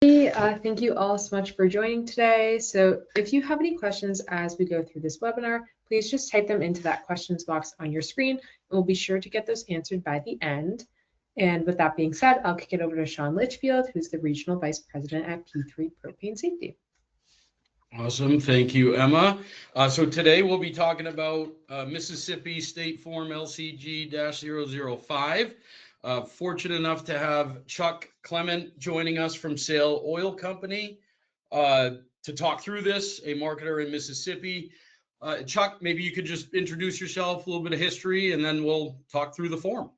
Thank you all so much for joining today. So if you have any questions as we go through this webinar, please just type them into that questions box on your screen, and we'll be sure to get those answered by the end. And with that being said, I'll kick it over to Shawn Litchfield, who's the Regional Vice President at P3 Propane Safety. Awesome. Thank you, Emma. So today we'll be talking about Mississippi State Form LCG-005. Fortunate enough to have Chuck Clement joining us from Sayle Oil Company to talk through this, a marketer in Mississippi. Chuck, maybe you could just introduce yourself, a little bit of history, and then we'll talk through the form.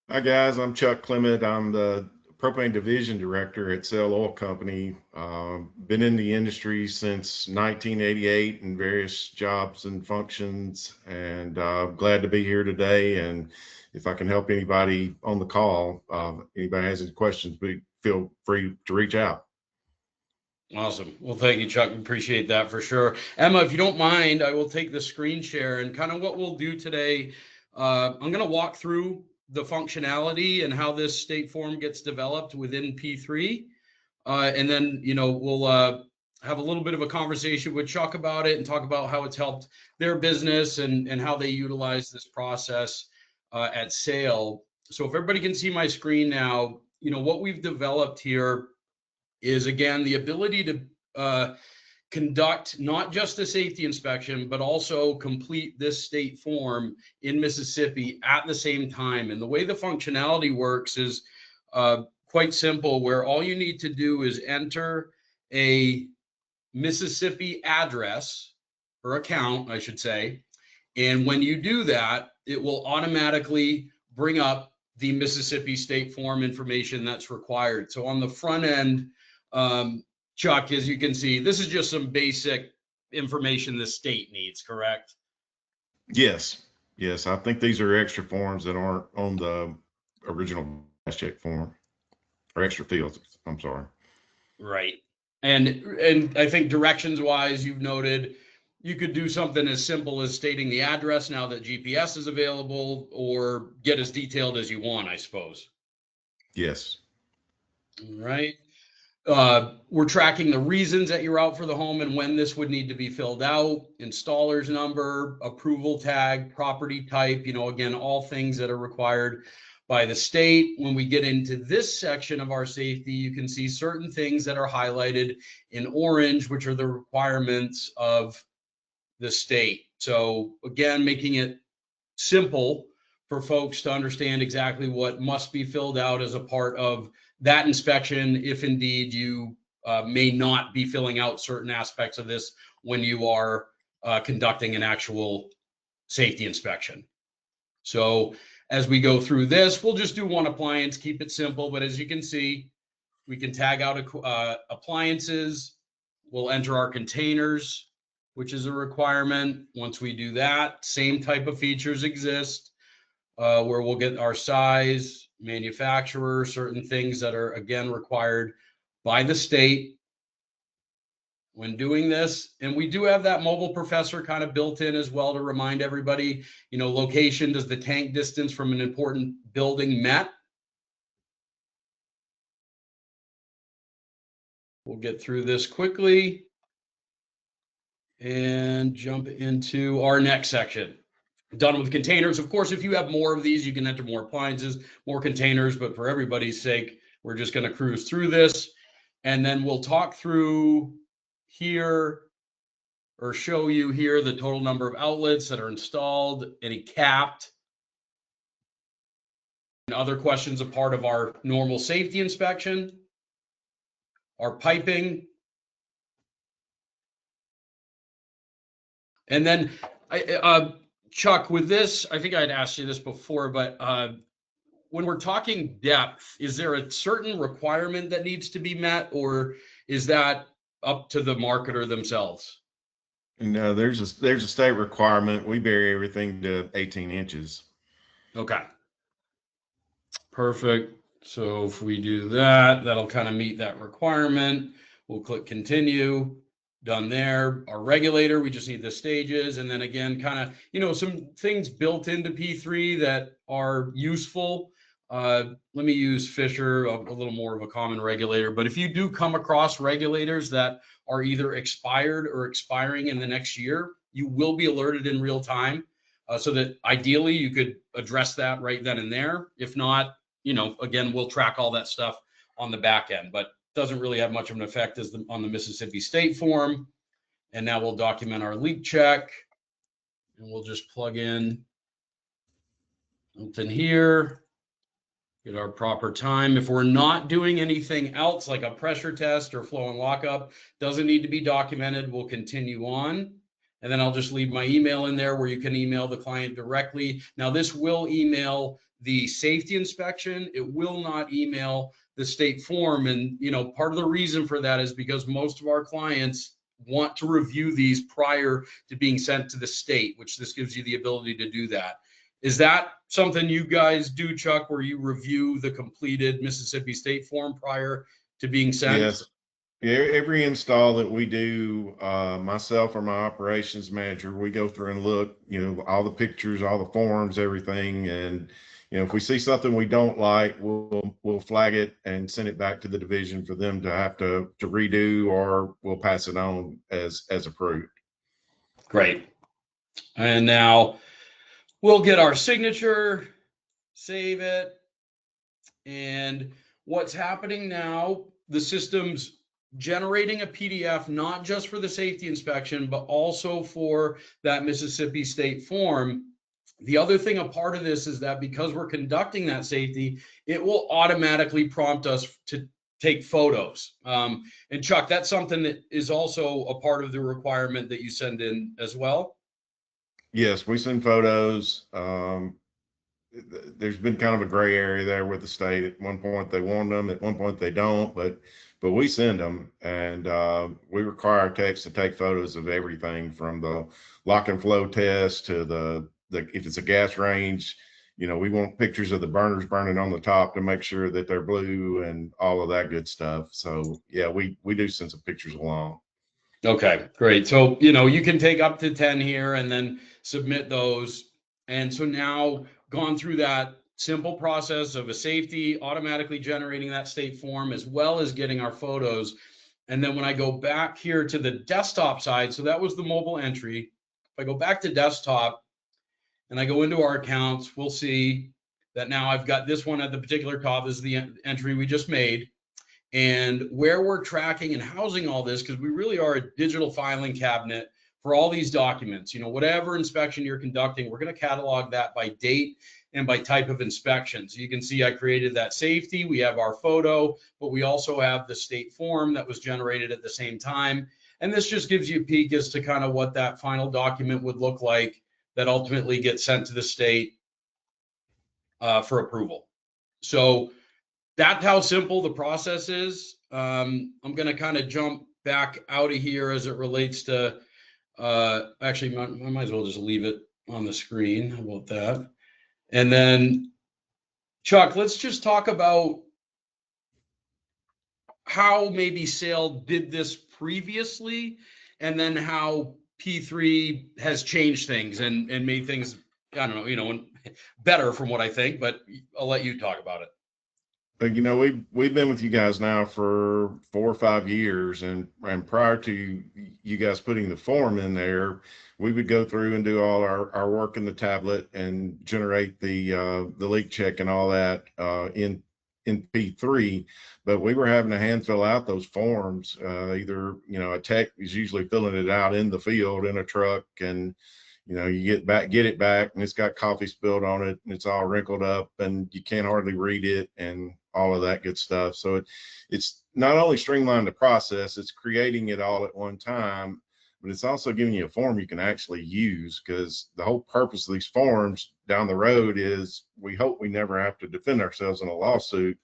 Hi guys, I'm Chuck Clement. I'm the Propane Division Director at Sayle Oil Company. Been in the industry since 1988 in various jobs and functions, and glad to be here today. And if I can help anybody on the call, anybody has any questions, feel free to reach out. Awesome. Well, thank you, Chuck. Appreciate that for sure. Emma, if you don't mind, I will take the screen share, and kind of what we'll do today, I'm going to walk through the functionality and how this state form gets developed within P3. And then, we'll have a little bit of a conversation with Chuck about it and talk about how it's helped their business and how they utilize this process at Sayle. So if everybody can see my screen now, what we've developed here is, again, the ability to conduct not just a safety inspection, but also complete this state form in Mississippi at the same time. And the way the functionality works is quite simple, where all you need to do is enter a Mississippi address or account, I should say. And when you do that, it will automatically bring up the Mississippi state form information that's required. So on the front end, Chuck, as you can see, this is just some basic information the state needs, correct? Yes. I think these are extra forms that aren't on the original gas check form, or extra fields. I'm sorry. Right. And I think directions wise, you've noted you could do something as simple as stating the address now that GPS is available, or get as detailed as you want, I suppose. Yes. All right. We're tracking the reasons that you're out for the home and when this would need to be filled out, installer's number, approval tag, property type, again, all things that are required by the state. When we get into this section of our safety, you can see certain things that are highlighted in orange, which are the requirements of the state. So again, making it simple for folks to understand exactly what must be filled out as a part of that inspection, if indeed you may not be filling out certain aspects of this when you are conducting an actual safety inspection. So as we go through this, we'll just do one appliance, keep it simple. But as you can see, we can tag out appliances. We'll enter our containers, which is a requirement. Once we do that, same type of features exist, where we'll get our size, manufacturer, certain things that are, again, required by the state when doing this. And we do have that mobile professor kind of built in as well to remind everybody, location, does the tank distance from an important building met? We'll get through this quickly and jump into our next section. Done with containers. Of course, if you have more of these, you can enter more appliances, more containers, but for everybody's sake, we're just going to cruise through this. And then we'll talk through here, or show you here, the total number of outlets that are installed, any capped, and other questions a part of our normal safety inspection, our piping. And then Chuck, with this, I think I'd asked you this before, but when we're talking depth, is there a certain requirement that needs to be met, or is that up to the marketer themselves? No, there's a state requirement. We vary everything to 18 inches. Okay. Perfect. So if we do that, that'll kind of meet that requirement. We'll click continue. Done there. Our regulator, we just need the stages. And then again, kind of, some things built into P3 that are useful Let me use Fisher, a little more of a common regulator. But if you do come across regulators that are either expired or expiring in the next year, you will be alerted in real time, so that ideally you could address that right then and there. If not, again, we'll track all that stuff on the back end, but doesn't really have much of an effect on the Mississippi State form. And now we'll document our leak check, and we'll just plug in something here, get our proper time. If we're not doing anything else like a pressure test or flow and lockup, doesn't need to be documented. We'll continue on. And then I'll just leave my email in there where you can email the client directly. Now this will email the safety inspection. It will not email the state form. And, part of the reason for that is because most of our clients want to review these prior to being sent to the state, which this gives you the ability to do that. Is that something you guys do, Chuck, where you review the completed Mississippi State form prior to being sent? Yes. Yeah, every install that we do, myself or my operations manager, we go through and look, all the pictures, all the forms, everything. And, if we see something we don't like, we'll flag it and send it back to the division for them to have to redo, or we'll pass it on as approved. Great. And now we'll get our signature, save it. And what's happening now, the system's generating a PDF, not just for the safety inspection, but also for that Mississippi State form. The other thing, a part of this is that because we're conducting that safety, it will automatically prompt us to take photos. And Chuck, that's something that is also a part of the requirement that you send in as well? Yes, we send photos. There's been kind of a gray area there with the state. At one point they want them, at one point they don't, but we send them, and we require our techs to take photos of everything from the lock and flow test to the if it's a gas range, we want pictures of the burners burning on the top to make sure that they're blue and all of that good stuff. So yeah, we do send some pictures along. Okay, great. So, you can take up to 10 here and then submit those. And so now, gone through that simple process of a safety, automatically generating that state form, as well as getting our photos. And then when I go back here to the desktop side, so that was the mobile entry. If I go back to desktop and I go into our accounts, we'll see that now I've got this one at the particular top. This is the entry we just made. And where we're tracking and housing all this, because we really are a digital filing cabinet for all these documents. Whatever inspection you're conducting, we're going to catalog that by date and by type of inspection. So you can see I created that safety. We have our photo, but we also have the state form that was generated at the same time. And this just gives you a peek as to kind of what that final document would look like that ultimately gets sent to the state for approval. So that's how simple the process is. I'm going to kind of jump back out of here as it relates to, actually, I might as well just leave it on the screen. How about that? And then, Chuck, let's just talk about how maybe Sayle did this previously, and then how P3 has changed things and made things, I don't know, better from what I think, but I'll let you talk about it. We've been with you guys now for 4 or 5 years, and prior to you guys putting the form in there, we would go through and do all our work in the tablet and generate the leak check and all that in P3. But we were having to hand fill out those forms. Either a tech is usually filling it out in the field in a truck, and you get it back and it's got coffee spilled on it and it's all wrinkled up and you can't hardly read it and all of that good stuff. So it's not only streamlined the process, it's creating it all at one time, but it's also giving you a form you can actually use, because the whole purpose of these forms down the road is we hope we never have to defend ourselves in a lawsuit,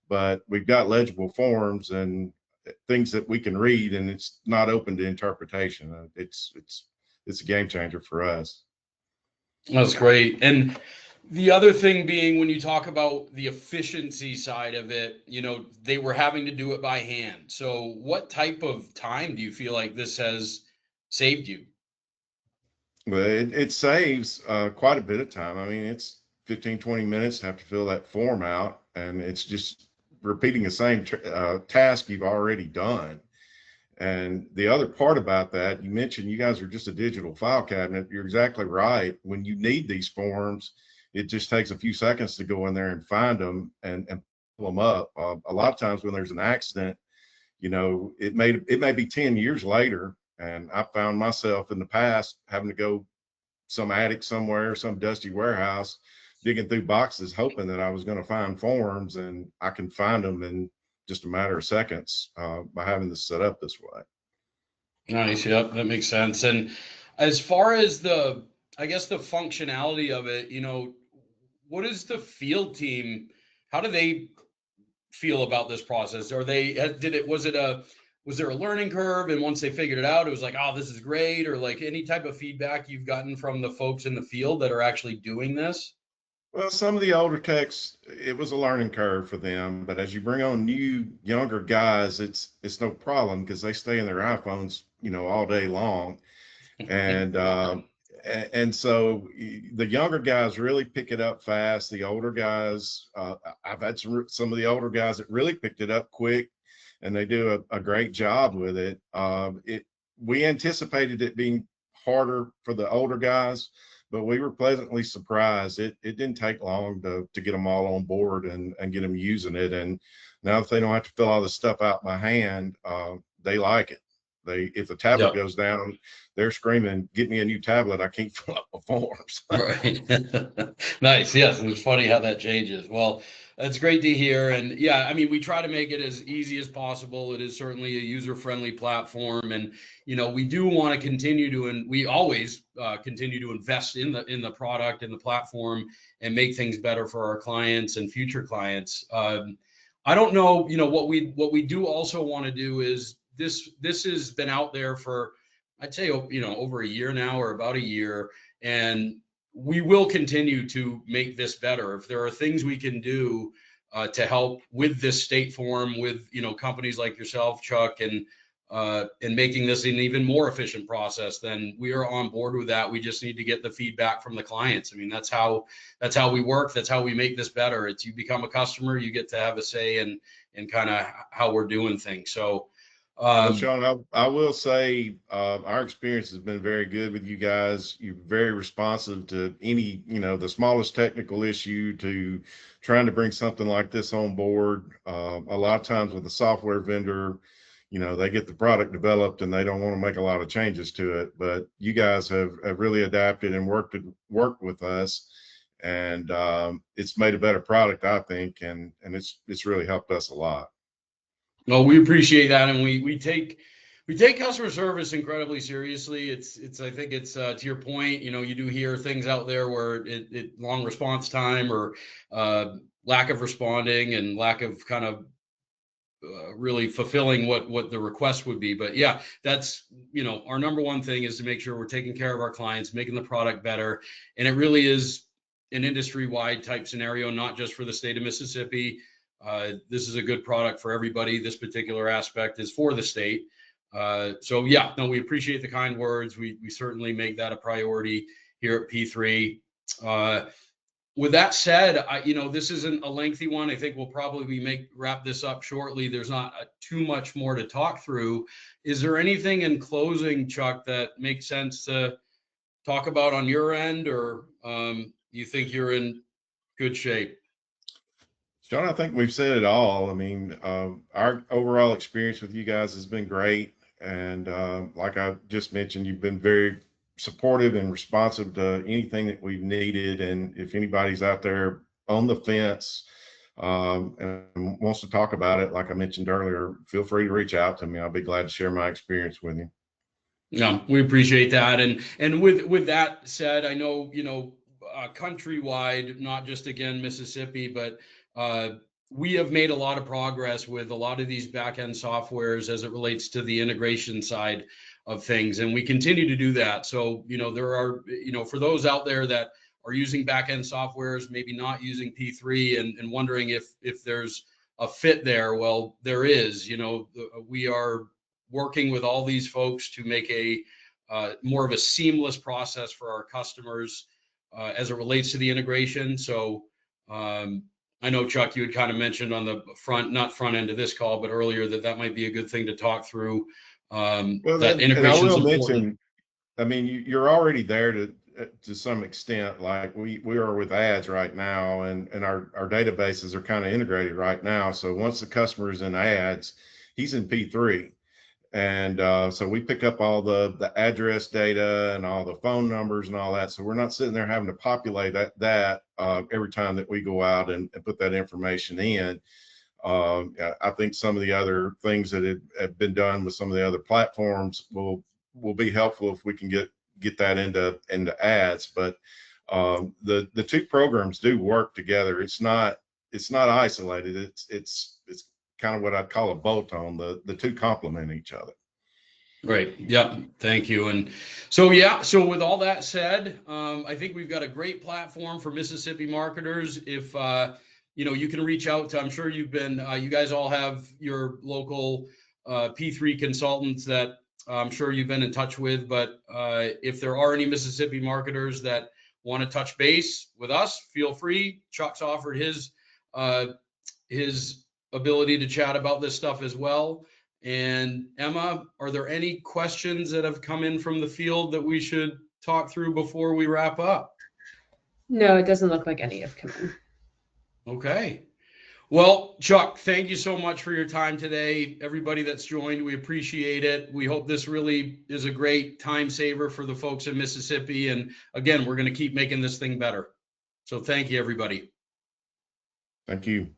but we've got legible forms and things that we can read, and it's not open to interpretation. It's a game changer for us. That's great. And the other thing being, when you talk about the efficiency side of it, they were having to do it by hand. So what type of time do you feel like this has saved you? Well, it saves quite a bit of time. I mean, it's 15, 20 minutes to have to fill that form out. And it's just repeating the same task you've already done. And the other part about that, you mentioned you guys are just a digital file cabinet. You're exactly right. When you need these forms, it just takes a few seconds to go in there and find them and pull them up. A lot of times when there's an accident, it may be 10 years later, and I found myself in the past having to go some attic somewhere, some dusty warehouse, digging through boxes, hoping that I was going to find forms, and I can find them in just a matter of seconds by having this set up this way. Nice. Yep, that makes sense. And as far as I guess the functionality of it, what is the field team? How do they feel about this process? Was there a learning curve? And once they figured it out, it was like, oh, this is great, or like any type of feedback you've gotten from the folks in the field that are actually doing this? Well, some of the older techs, it was a learning curve for them, but as you bring on new, younger guys, it's no problem because they stay in their iPhones, all day long. And and so the younger guys really pick it up fast. The older guys, I've had some of the older guys that really picked it up quick, and they do a great job with it. We anticipated it being harder for the older guys, but we were pleasantly surprised. It didn't take long to get them all on board and get them using it. And now that they don't have to fill all this stuff out by hand, they like it. If the tablet goes down, they're screaming, "Get me a new tablet! I can't fill out the forms." Right. Nice. Yes. It's funny how that changes. Well, that's great to hear. And yeah, I mean, we try to make it as easy as possible. It is certainly a user-friendly platform, and we do want to continue to, and we always continue to invest in the product and the platform and make things better for our clients and future clients. I don't know. What we do also want to do is this has been out there for, I'd say, over a year now, or about a year, and we will continue to make this better. If there are things we can do to help with this state form, with companies like yourself, Chuck, and making this an even more efficient process, then we are on board with that. We just need to get the feedback from the clients. I mean, that's how we work. That's how we make this better. It's, you become a customer, you get to have a say in kind of how we're doing things. So. Well, Shawn, I will say our experience has been very good with you guys. You're very responsive to any, the smallest technical issue, to trying to bring something like this on board. A lot of times with a software vendor, they get the product developed and they don't want to make a lot of changes to it. But you guys have really adapted and worked with us, and it's made a better product, I think, and it's really helped us a lot. Well, we appreciate that, and we take customer service incredibly seriously. I think it's to your point, you do hear things out there where it long response time, or lack of responding, and lack of kind of really fulfilling what the request would be. But yeah, that's, our number one thing is to make sure we're taking care of our clients, making the product better. And it really is an industry-wide type scenario, not just for the state of Mississippi. This is a good product for everybody. This particular aspect is for the state. So yeah, no, we appreciate the kind words. We certainly make that a priority here at P3. With that said, this isn't a lengthy one. I think we'll probably wrap this up shortly. There's not too much more to talk through. Is there anything in closing, Chuck, that makes sense to talk about on your end, or you think you're in good shape? Shawn, I think we've said it all. I mean, our overall experience with you guys has been great. And like I just mentioned, you've been very supportive and responsive to anything that we've needed. And if anybody's out there on the fence and wants to talk about it, like I mentioned earlier, feel free to reach out to me. I'll be glad to share my experience with you. Yeah, we appreciate that. And with that said, I know, countrywide, not just again Mississippi, but we have made a lot of progress with a lot of these back-end softwares as it relates to the integration side of things, and we continue to do that. So, there are, for those out there that are using back-end softwares, maybe not using P3, and wondering if there's a fit there. Well, there is. We are working with all these folks to make a more of a seamless process for our customers. as it relates to the integration. So I know, Chuck, you had kind of mentioned on the not front end of this call, but earlier that might be a good thing to talk through. Well, that and I integration is will important. mention, I mean, you're already there to some extent. Like we are with ads right now, and our databases are kind of integrated right now. So once the customer is in ads, he's in P3. And so we pick up all the address data and all the phone numbers and all that. So we're not sitting there having to populate that every time that we go out and put that information in. I think some of the other things that have been done with some of the other platforms will be helpful if we can get that into ads. But the two programs do work together. It's not isolated. It's kind of what I'd call a bolt-on. The two complement each other. Right. Yeah. Thank you. And so, yeah. So with all that said, I think we've got a great platform for Mississippi marketers. If, you can reach out to, I'm sure you guys all have your local P3 consultants that I'm sure you've been in touch with, but if there are any Mississippi marketers that want to touch base with us, feel free. Chuck's offered his ability to chat about this stuff as well. And Emma, are there any questions that have come in from the field that we should talk through before we wrap up? No, it doesn't look like any have come in. Okay. Well, Chuck, thank you so much for your time today. Everybody that's joined, we appreciate it. We hope this really is a great time saver for the folks in Mississippi. And again, we're going to keep making this thing better. So thank you, everybody. Thank you.